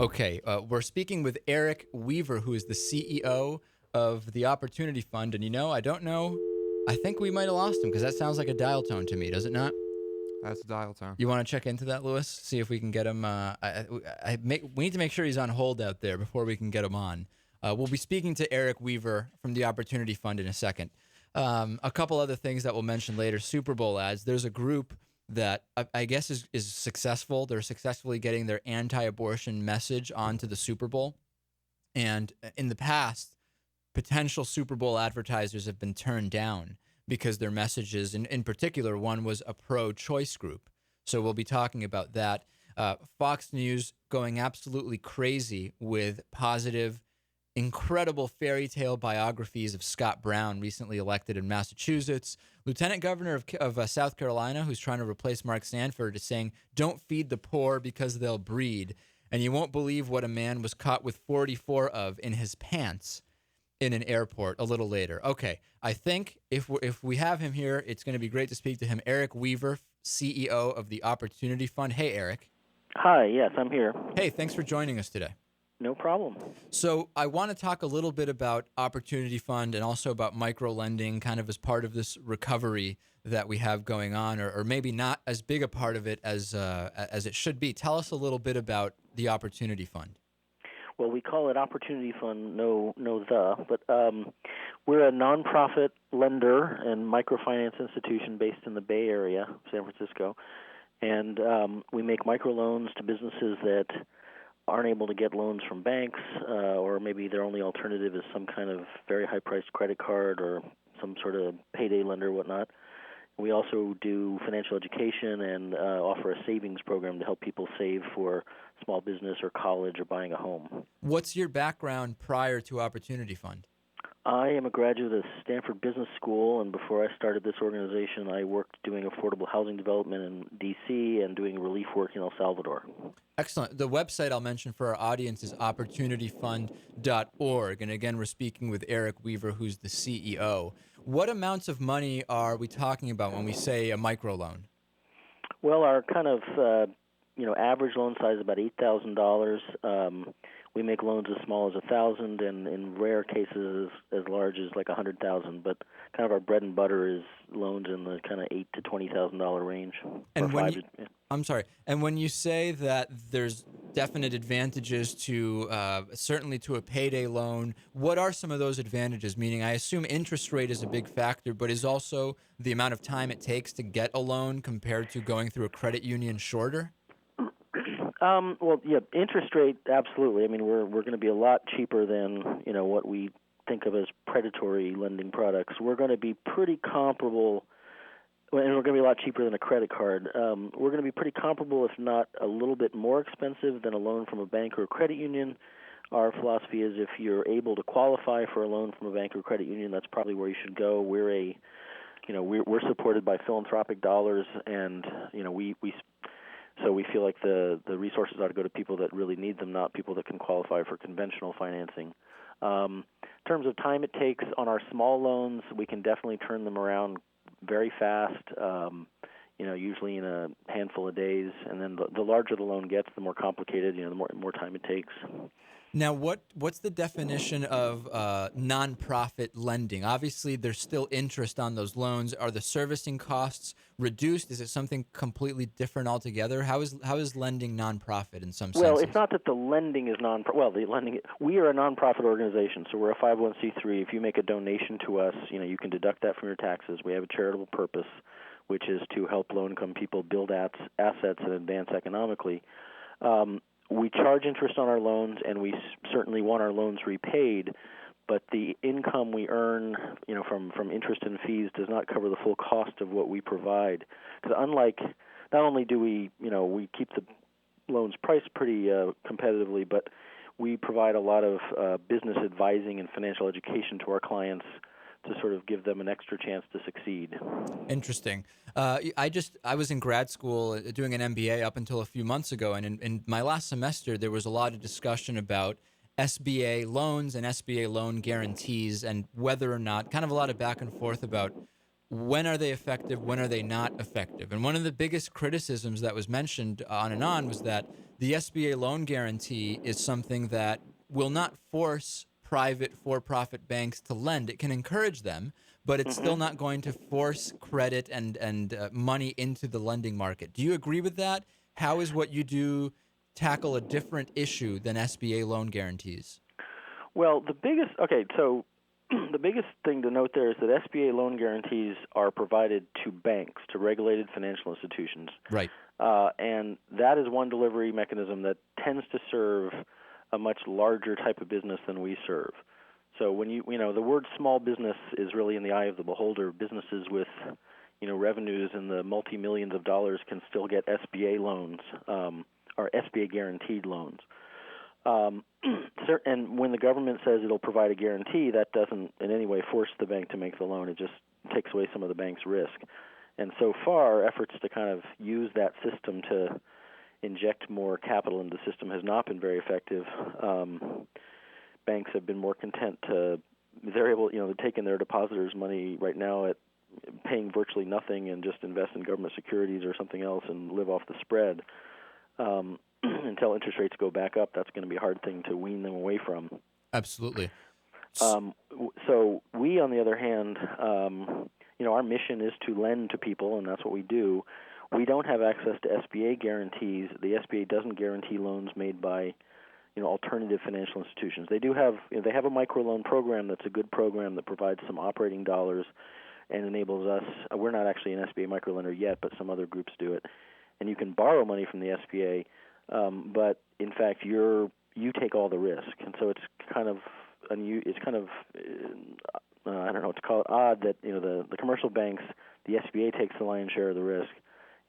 Okay, we're speaking with Eric Weaver, who is the CEO of the Opportunity Fund. And I don't know. I think we might have lost him because that sounds like a dial tone to me, does it not? That's a dial tone. You want to check into that, Lewis? See if we can get him. We need to make sure he's on hold out there before we can get him on. We'll be speaking to Eric Weaver from the Opportunity Fund in a second. A couple other things that we'll mention later. Super Bowl ads. There's a group that I guess is successful. They're successfully getting their anti-abortion message onto the Super Bowl. And in the past, potential Super Bowl advertisers have been turned down because their messages, in particular, one was a pro-choice group. So we'll be talking about that. Fox News going absolutely crazy with positive, incredible fairy tale biographies of Scott Brown, recently elected in Massachusetts. Lieutenant Governor of South Carolina, who's trying to replace Mark Sanford, is saying, don't feed the poor because they'll breed. And you won't believe what a man was caught with 44 of in his pants in an airport a little later. Okay, I think if we have him here, it's going to be great to speak to him. Eric Weaver, CEO of the Opportunity Fund. Hey, Eric. Hi, yes, I'm here. Hey, thanks for joining us today. No problem. So I want to talk a little bit about Opportunity Fund and also about microlending kind of as part of this recovery that we have going on, or maybe not as big a part of it as it should be. Tell us a little bit about the Opportunity Fund. Well, we call it Opportunity Fund, but we're a nonprofit lender and microfinance institution based in the Bay Area, San Francisco, and we make microloans to businesses that aren't able to get loans from banks, or maybe their only alternative is some kind of very high-priced credit card or some sort of payday lender or whatnot. We also do financial education and offer a savings program to help people save for small business or college or buying a home. What's your background prior to Opportunity Fund? I am a graduate of Stanford Business School, and before I started this organization, I worked doing affordable housing development in D.C. and doing relief work in El Salvador. Excellent. The website I'll mention for our audience is opportunityfund.org. And again, we're speaking with Eric Weaver, who's the CEO. What amounts of money are we talking about when we say a microloan? Well, our kind of average loan size is about $8,000. We make loans as small as $1,000, and in rare cases as large as like $100,000. But kind of our bread and butter is loans in the kind of $8,000 to $20,000 range. And I'm sorry. And when you say that there's definite advantages to certainly to a payday loan, what are some of those advantages? Meaning, I assume interest rate is a big factor, but is also the amount of time it takes to get a loan compared to going through a credit union shorter? Interest rate, absolutely. I mean, we're going to be a lot cheaper than, what we think of as predatory lending products. We're going to be pretty comparable, and we're going to be a lot cheaper than a credit card. We're going to be pretty comparable, if not a little bit more expensive than a loan from a bank or a credit union. Our philosophy is if you're able to qualify for a loan from a bank or credit union, that's probably where you should go. We're supported by philanthropic dollars, and So we feel like the resources ought to go to people that really need them, not people that can qualify for conventional financing. In terms of time it takes on our small loans, we can definitely turn them around very fast, usually in a handful of days. And then the larger the loan gets, the more complicated, the more time it takes. Now, what's the definition of nonprofit lending? Obviously, there's still interest on those loans. Are the servicing costs reduced? Is it something completely different altogether? How is lending nonprofit in some sense? Well, it's not that the lending is we are a nonprofit organization, so we're a 501c3. If you make a donation to us, you can deduct that from your taxes. We have a charitable purpose, which is to help low-income people build assets and advance economically. We charge interest on our loans, and we certainly want our loans repaid, but the income we earn, from interest and fees does not cover the full cost of what we provide. Because not only do we keep the loans priced pretty competitively, but we provide a lot of business advising and financial education to our clients to sort of give them an extra chance to succeed. Interesting. I was in grad school doing an MBA up until a few months ago, and in my last semester there was a lot of discussion about SBA loans and SBA loan guarantees and whether or not, kind of a lot of back and forth about when are they effective? When are they not effective? And one of the biggest criticisms that was mentioned on and on was that the SBA loan guarantee is something that will not force private for-profit banks to lend. It can encourage them, but it's still not going to force credit and money into the lending market. Do you agree with that? How is what you do tackle a different issue than SBA loan guarantees? Well, so the biggest thing to note there is that SBA loan guarantees are provided to banks, to regulated financial institutions. Right. And that is one delivery mechanism that tends to serve a much larger type of business than we serve. So when the word small business is really in the eye of the beholder. Businesses with, revenues in the multi-millions of dollars can still get SBA loans, or SBA guaranteed loans. And when the government says it'll provide a guarantee, that doesn't in any way force the bank to make the loan. It just takes away some of the bank's risk. And so far, efforts to kind of use that system to inject more capital into the system has not been very effective. Banks have been more content they're able, to take in their depositors' money right now at paying virtually nothing and just invest in government securities or something else and live off the spread. Until interest rates go back up, that's going to be a hard thing to wean them away from. Absolutely. So we, on the other hand, our mission is to lend to people, and that's what we do. We don't have access to SBA guarantees. The SBA doesn't guarantee loans made by, alternative financial institutions. They do have, they have a microloan program that's a good program that provides some operating dollars and enables us. We're not actually an SBA microlender yet, but some other groups do it. And you can borrow money from the SBA, but in fact, you take all the risk, and so it's kind of I don't know what to call it, odd that the commercial banks, the SBA takes the lion's share of the risk.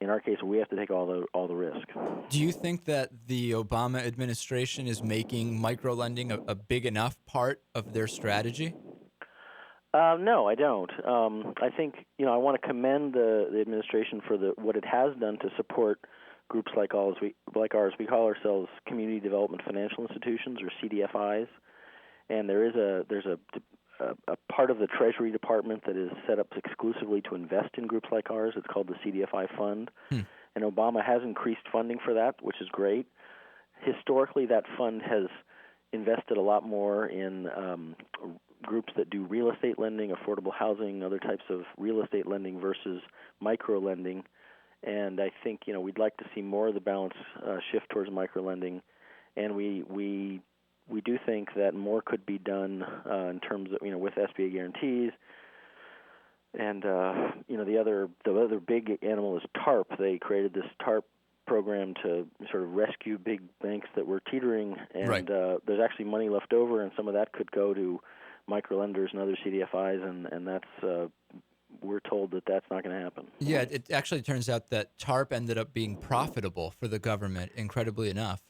In our case, we have to take all the risk. Do you think that the Obama administration is making microlending a big enough part of their strategy? No, I don't. I think I want to commend the administration for what it has done to support groups like ours. We call ourselves Community Development Financial Institutions, or CDFIs, and there's a part of the Treasury Department that is set up exclusively to invest in groups like ours. It's called the CDFI Fund, and Obama has increased funding for that, which is great. Historically, that fund has invested a lot more in groups that do real estate lending, affordable housing, other types of real estate lending versus micro lending. And I think we'd like to see more of the balance shift towards micro lending, and we do think that more could be done in terms of with SBA guarantees. And the other big animal is TARP. They created this TARP program to sort of rescue big banks that were teetering, and Right. There's actually money left over, and some of that could go to microlenders and other CDFIs, and that's we're told that that's not going to happen. Yeah, it actually turns out that TARP ended up being profitable for the government, incredibly enough.